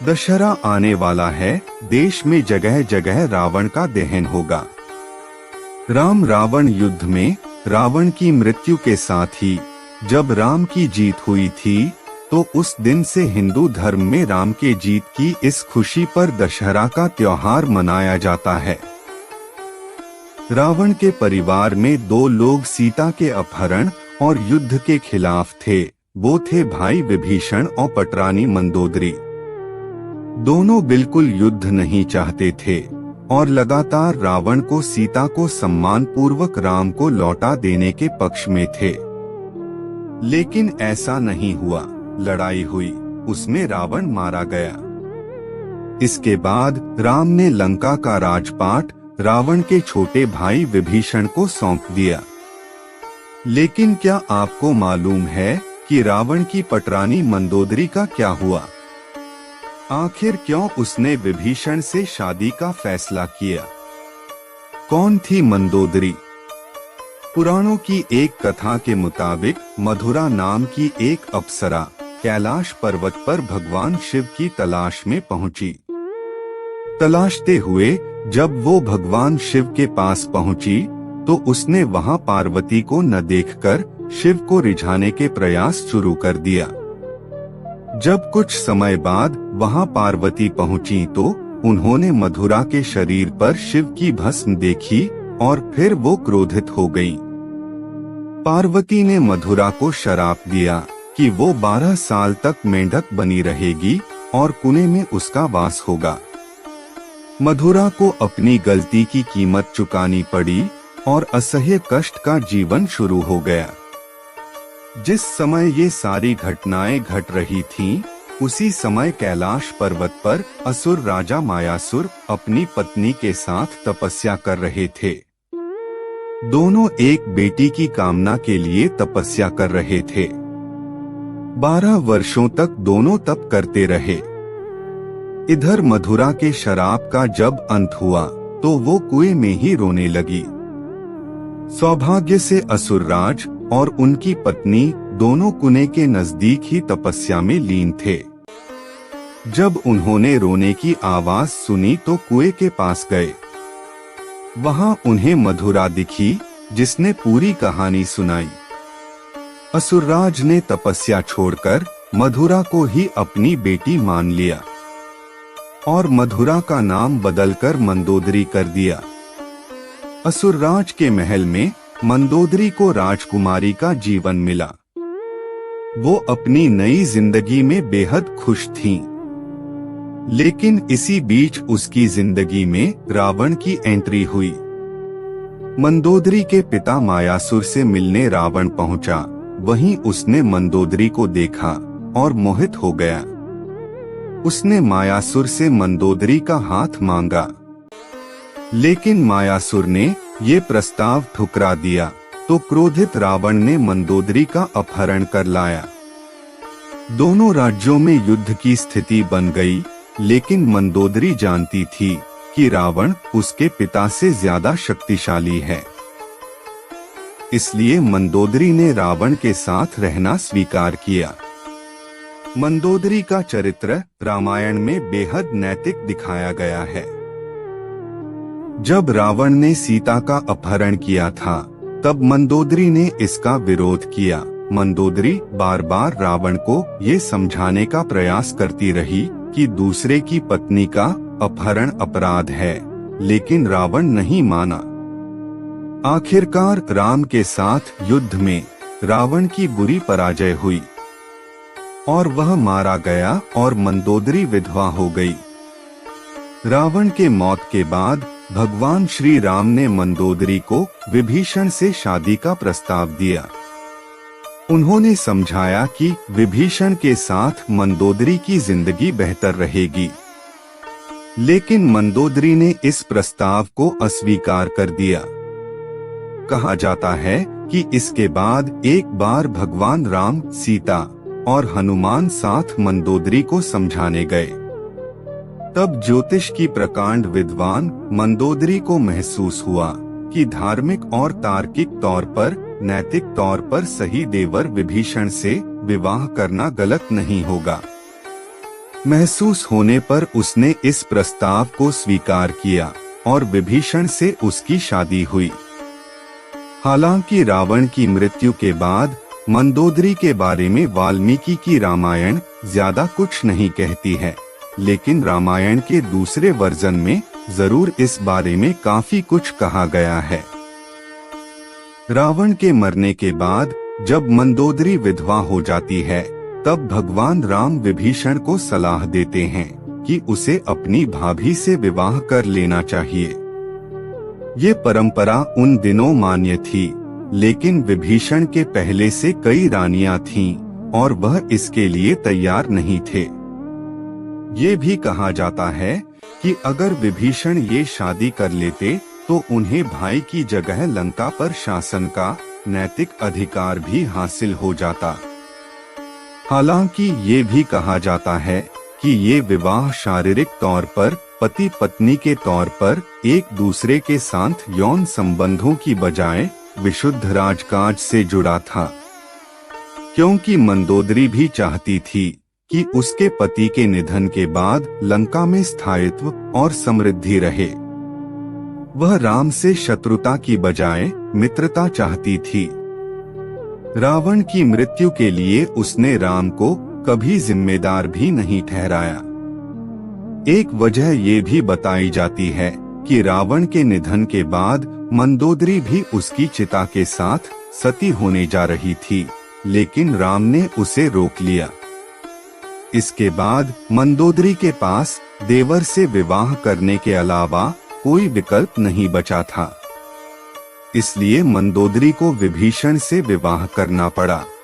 दशहरा आने वाला है, देश में जगह जगह रावण का दहन होगा। राम रावण युद्ध में रावण की मृत्यु के साथ ही जब राम की जीत हुई थी, तो उस दिन से हिंदू धर्म में राम के जीत की इस खुशी पर दशहरा का त्योहार मनाया जाता है। रावण के परिवार में दो लोग सीता के अपहरण और युद्ध के खिलाफ थे। वो थे भाई विभीषण और पटरानी मंदोदरी। दोनों बिल्कुल युद्ध नहीं चाहते थे और लगातार रावण को सीता को सम्मान पूर्वक राम को लौटा देने के पक्ष में थे। लेकिन ऐसा नहीं हुआ। लड़ाई हुई, उसमें रावण मारा गया। इसके बाद राम ने लंका का राजपाट रावण के छोटे भाई विभीषण को सौंप दिया। लेकिन क्या आपको मालूम है कि रावण की पटरानी मंदोदरी का क्या हुआ? आखिर क्यों उसने विभीषण से शादी का फैसला किया? कौन थी मंदोदरी? पुराणों की एक कथा के मुताबिक मधुरा नाम की एक अप्सरा कैलाश पर्वत पर भगवान शिव की तलाश में पहुंची। तलाशते हुए जब वो भगवान शिव के पास पहुंची, तो उसने वहां पार्वती को न देखकर शिव को रिझाने के प्रयास शुरू कर दिया। जब कुछ समय बाद वहां पार्वती पहुंची, तो उन्होंने मधुरा के शरीर पर शिव की भस्म देखी और फिर वो क्रोधित हो गईं। पार्वती ने मधुरा को श्राप दिया कि वो 12 साल तक मेंढक बनी रहेगी और कुएं में उसका वास होगा। मधुरा को अपनी गलती की कीमत चुकानी पड़ी और असह्य कष्ट का जीवन शुरू हो गया। जिस समय ये सारी घटनाएं घट रही थीं, उसी समय कैलाश पर्वत पर असुर राजा मायासुर अपनी पत्नी के साथ तपस्या कर रहे थे। दोनों एक बेटी की कामना के लिए तपस्या कर रहे थे। 12 वर्षों तक दोनों तप करते रहे। इधर मधुरा के शराब का जब अंत हुआ, तो वो कुएं में ही रोने लगी। सौभाग्य से असुरराज और उनकी पत्नी दोनों कुएं के नजदीक ही तपस्या में लीन थे। जब उन्होंने रोने की आवाज सुनी, तो कुएं के पास गए। वहां उन्हें मधुरा दिखी, जिसने पूरी कहानी सुनाई। असुरराज ने तपस्या छोड़कर मधुरा को ही अपनी बेटी मान लिया और मधुरा का नाम बदलकर मंदोदरी कर दिया। असुरराज के महल में मंदोदरी को राजकुमारी का जीवन मिला। वो अपनी नई जिंदगी में बेहद खुश थीं। लेकिन इसी बीच उसकी जिंदगी में रावण की एंट्री हुई। मंदोदरी के पिता मायासुर से मिलने रावण पहुंचा। वहीं उसने मंदोदरी को देखा और मोहित हो गया। उसने मायासुर से मंदोदरी का हाथ मांगा, लेकिन मायासुर ने ये प्रस्ताव ठुकरा दिया। तो क्रोधित रावण ने मंदोदरी का अपहरण कर लाया। दोनों राज्यों में युद्ध की स्थिति बन गई, लेकिन मंदोदरी जानती थी कि रावण उसके पिता से ज्यादा शक्तिशाली है। इसलिए मंदोदरी ने रावण के साथ रहना स्वीकार किया। मंदोदरी का चरित्र रामायण में बेहद नैतिक दिखाया गया है। जब रावण ने सीता का अपहरण किया था, तब मंदोदरी ने इसका विरोध किया। मंदोदरी बार बार रावण को ये समझाने का प्रयास करती रही कि दूसरे की पत्नी का अपहरण अपराध है, लेकिन रावण नहीं माना। आखिरकार राम के साथ युद्ध में रावण की बुरी पराजय हुई और वह मारा गया और मंदोदरी विधवा हो गई। रावण के मौत के बाद भगवान श्री राम ने मंदोदरी को विभीषण से शादी का प्रस्ताव दिया। उन्होंने समझाया कि विभीषण के साथ मंदोदरी की जिंदगी बेहतर रहेगी। लेकिन मंदोदरी ने इस प्रस्ताव को अस्वीकार कर दिया। कहा जाता है कि इसके बाद एक बार भगवान राम, सीता और हनुमान साथ मंदोदरी को समझाने गए। तब ज्योतिष की प्रकांड विद्वान मंदोदरी को महसूस हुआ कि धार्मिक और तार्किक तौर पर, नैतिक तौर पर सही देवर विभीषण से विवाह करना गलत नहीं होगा। महसूस होने पर उसने इस प्रस्ताव को स्वीकार किया और विभीषण से उसकी शादी हुई। हालांकि रावण की मृत्यु के बाद मंदोदरी के बारे में वाल्मीकि की रामायण ज्यादा कुछ नहीं कहती है, लेकिन रामायण के दूसरे वर्जन में जरूर इस बारे में काफी कुछ कहा गया है। रावण के मरने के बाद जब मंदोदरी विधवा हो जाती है, तब भगवान राम विभीषण को सलाह देते हैं कि उसे अपनी भाभी से विवाह कर लेना चाहिए। ये परंपरा उन दिनों मान्य थी, लेकिन विभीषण के पहले से कई रानियां थीं और वह इसके लिए तैयार नहीं थे। ये भी कहा जाता है कि अगर विभीषण ये शादी कर लेते तो उन्हें भाई की जगह लंका पर शासन का नैतिक अधिकार भी हासिल हो जाता। हालांकि ये भी कहा जाता है कि ये विवाह शारीरिक तौर पर पति पत्नी के तौर पर एक दूसरे के साथ यौन संबंधों की बजाय विशुद्ध राजकाज से जुड़ा था, क्योंकि मंदोदरी भी चाहती थी कि उसके पति के निधन के बाद लंका में स्थायित्व और समृद्धि रहे। वह राम से शत्रुता की बजाय मित्रता चाहती थी। रावण की मृत्यु के लिए उसने राम को कभी जिम्मेदार भी नहीं ठहराया। एक वजह ये भी बताई जाती है कि रावण के निधन के बाद मंदोदरी भी उसकी चिता के साथ सती होने जा रही थी, लेकिन राम ने उसे रोक लिया। इसके बाद मंदोदरी के पास देवर से विवाह करने के अलावा कोई विकल्प नहीं बचा था, इसलिए मंदोदरी को विभीषण से विवाह करना पड़ा।